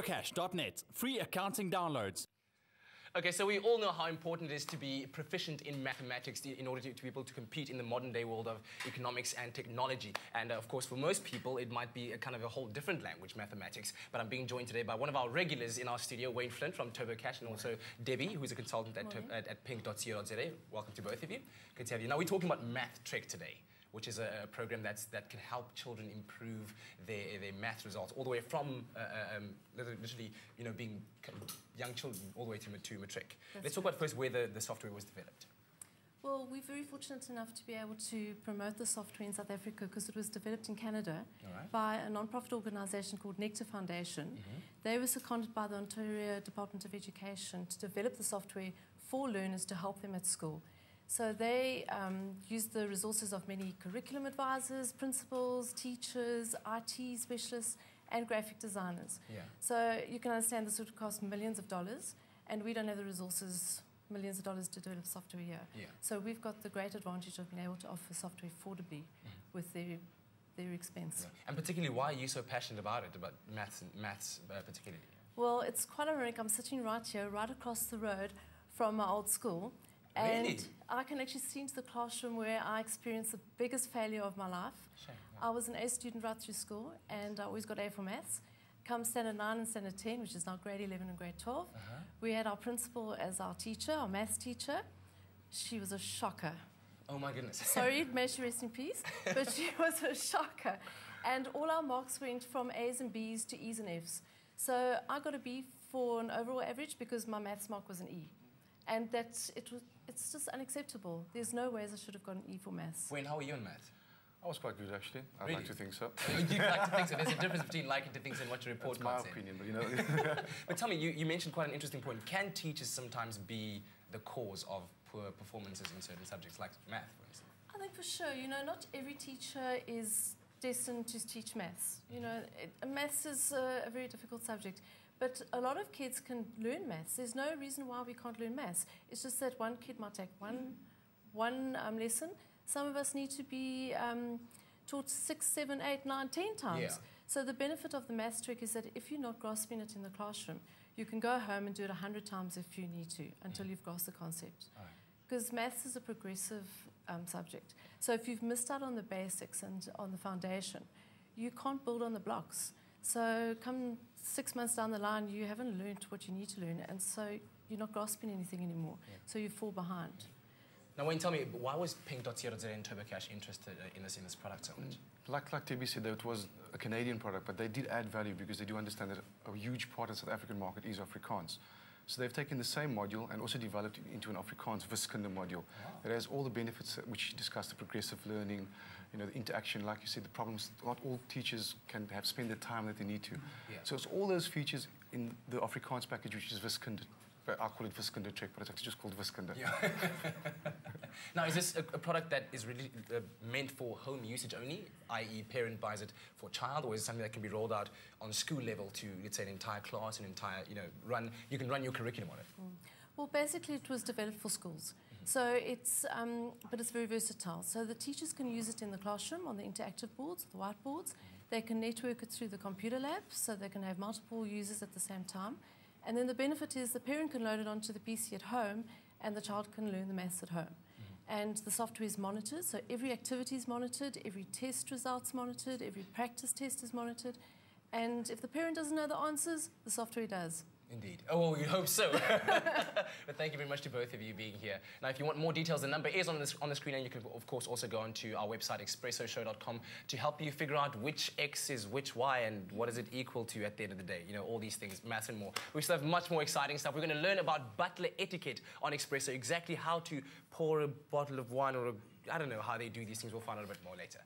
Cash.net, free accounting downloads. Okay, so we all know how important it is to be proficient in mathematics in order to be able to compete in the modern day world of economics and technology. And of course, for most people, it might be a kind of a whole different language, mathematics. But I'm being joined today by one of our regulars in our studio, Wayne Flint from Cash, and also Debbie, who's a consultant at pink.co.za. Welcome to both of you. Good to have you. Now, we're talking about Math Trek today, which is a program that can help children improve their math results all the way from literally, being young children all the way to matric. Let's talk about first where the software was developed. Well, we're very fortunate enough to be able to promote the software in South Africa because it was developed in Canada by a non-profit organisation called Nectar Foundation. They were seconded by the Ontario Department of Education to develop the software for learners to help them at school. So they used the resources of many curriculum advisors, principals, teachers, IT specialists, and graphic designers. So you can understand this would cost millions of dollars, and we don't have the resources, millions of dollars to develop software here. So we've got the great advantage of being able to offer software affordably with their expense. And particularly, why are you so passionate about it, about maths particularly? Well, it's quite ironic. I'm sitting right here, right across the road from my old school. And I can actually see into the classroom where I experienced the biggest failure of my life. I was an A student right through school, and I always got A for maths. Come standard 9 and standard 10, which is now grade 11 and grade 12, we had our principal as our teacher, our maths teacher. She was a shocker. Oh my goodness. Sorry, may she rest in peace, but she was a shocker. And all our marks went from A's and B's to E's and F's. So I got a B for an overall average because my maths mark was an E. And it's just unacceptable. There's no ways I should have got an E for maths. Wayne, how are you in maths? I was quite good, actually. I'd like to think so. You'd like to think so. There's a difference between liking to think so and what your report That's cards my opinion, but But tell me, you mentioned quite an interesting point. Can teachers sometimes be the cause of poor performances in certain subjects, like math, for instance? I think for sure. Not every teacher is destined to teach maths. Maths is a very difficult subject. But a lot of kids can learn maths. There's no reason why we can't learn maths. It's just that one kid might take one lesson. Some of us need to be taught 6, 7, 8, 9, 10 times. So the benefit of the maths trick is that if you're not grasping it in the classroom, you can go home and do it 100 times if you need to, until you've grasped the concept. Because maths is a progressive subject. So if you've missed out on the basics and on the foundation, you can't build on the blocks. So come 6 months down the line, you haven't learned what you need to learn, and so you're not grasping anything anymore. So you fall behind. Now, Wayne, tell me, why was pink.co.za and Cash interested in this product so much? Like Debbie said, it was a Canadian product, but they did add value because they do understand that a huge part of the South African market is Afrikaans. So they've taken the same module and also developed it into an Afrikaans wiskunde module. It has all the benefits which you discussed, the progressive learning, the interaction, like you said, the problems. Not all teachers can spend the time that they need to. So it's all those features in the Afrikaans package, which is wiskunde. I call it wiskunde Trek, but it's actually just called wiskunde. Now, is this a product that is really meant for home usage only, i.e. parent buys it for a child, or is it something that can be rolled out on school level to, let's say, an entire class, an entire, you can run your curriculum on it? Well, basically it was developed for schools. So it's, but it's very versatile. So the teachers can use it in the classroom on the interactive boards, the whiteboards. They can network it through the computer lab, so they can have multiple users at the same time. And then the benefit is the parent can load it onto the PC at home and the child can learn the maths at home. And the software is monitored, so every activity is monitored, every test result's monitored, every practice test is monitored. And if the parent doesn't know the answers, the software does. Indeed. Oh, well, we hope so. But thank you very much to both of you being here. Now, if you want more details, the number is on the screen, and you can, of course, also go onto our website, expressoshow.com, to help you figure out which X is which Y and what is it equal to at the end of the day. All these things, maths and more. We still have much more exciting stuff. We're going to learn about butler etiquette on Expresso, exactly how to pour a bottle of wine or I don't know how they do these things. We'll find out a bit more later.